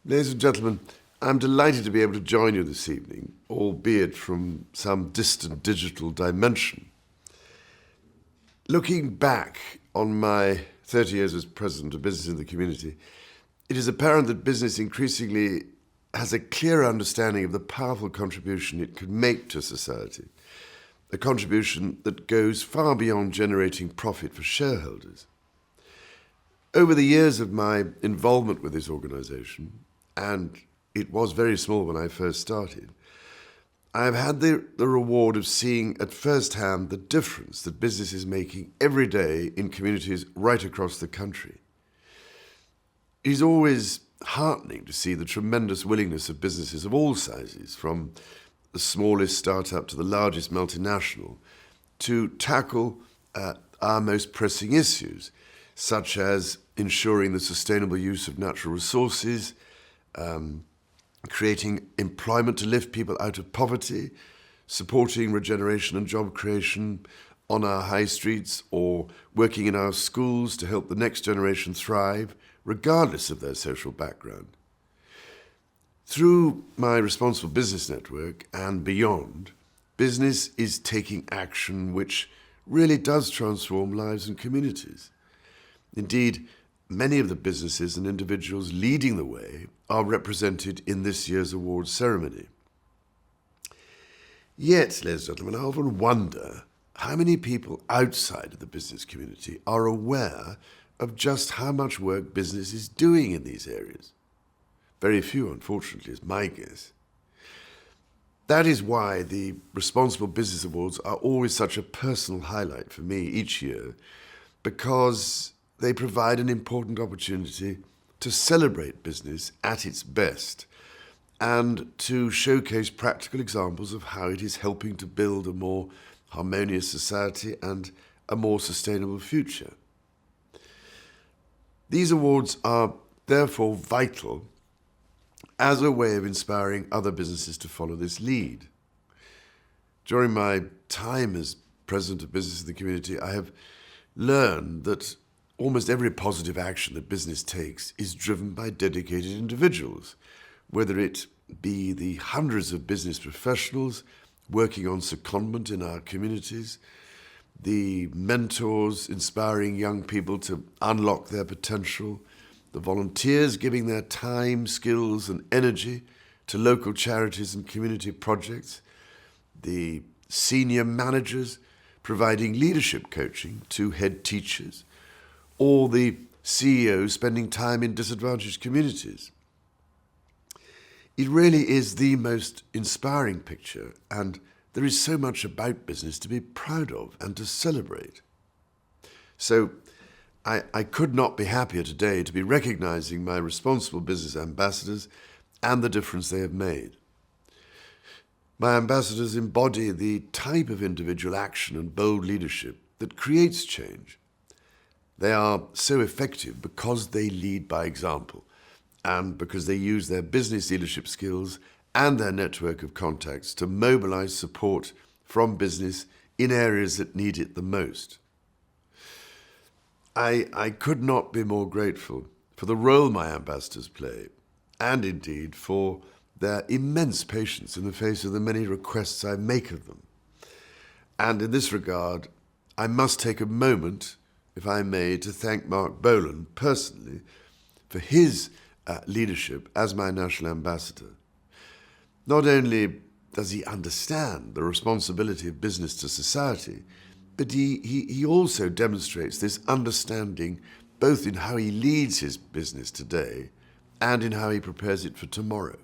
Ladies and gentlemen, I'm delighted to be able to join you this evening, albeit from some distant digital dimension. Looking back on my 30 years as president of Business in the Community, it is apparent that business increasingly has a clear understanding of the powerful contribution it could make to society, a contribution that goes far beyond generating profit for shareholders. Over the years of my involvement with this organisation, and it was very small when I first started, I have had the reward of seeing at first hand the difference that business is making every day in communities right across the country. It is always heartening to see the tremendous willingness of businesses of all sizes, from the smallest startup to the largest multinational, to tackle our most pressing issues, such as ensuring the sustainable use of natural resources, creating employment to lift people out of poverty, supporting regeneration and job creation on our high streets, or working in our schools to help the next generation thrive, regardless of their social background. Through my responsible business network and beyond, business is taking action which really does transform lives and communities. Indeed, many of the businesses and individuals leading the way are represented in this year's awards ceremony. Yet, ladies and gentlemen, I often wonder how many people outside of the business community are aware of just how much work business is doing in these areas. Very few, unfortunately, is my guess. That is why the Responsible Business Awards are always such a personal highlight for me each year, because they provide an important opportunity to celebrate business at its best and to showcase practical examples of how it is helping to build a more harmonious society and a more sustainable future. These awards are therefore vital as a way of inspiring other businesses to follow this lead. During my time as President of Business in the Community, I have learned that almost every positive action that business takes is driven by dedicated individuals, whether it be the hundreds of business professionals working on secondment in our communities, the mentors inspiring young people to unlock their potential, the volunteers giving their time, skills and energy to local charities and community projects, the senior managers providing leadership coaching to head teachers, or the CEOs spending time in disadvantaged communities. It really is the most inspiring picture, and there is so much about business to be proud of and to celebrate. So I could not be happier today to be recognizing my responsible business ambassadors and the difference they have made. My ambassadors embody the type of individual action and bold leadership that creates change. They are so effective because they lead by example, and because they use their business leadership skills and their network of contacts to mobilize support from business in areas that need it the most. I could not be more grateful for the role my ambassadors play, and indeed for their immense patience in the face of the many requests I make of them. And in this regard, I must take a moment, if I may, to thank Mark Boland personally for his leadership as my national ambassador. Not only does he understand the responsibility of business to society, but he also demonstrates this understanding both in how he leads his business today and in how he prepares it for tomorrow.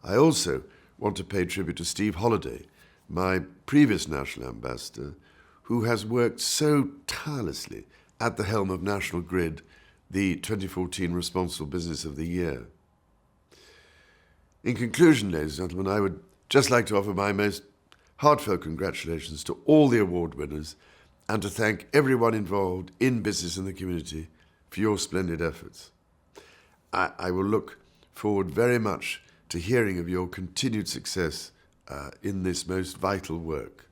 I also want to pay tribute to Steve Holliday, my previous national ambassador, who has worked so tirelessly at the helm of National Grid, the 2014 Responsible Business of the Year. In conclusion, ladies and gentlemen, I would just like to offer my most heartfelt congratulations to all the award winners and to thank everyone involved in business and the community for your splendid efforts. I will look forward very much to hearing of your continued success in this most vital work.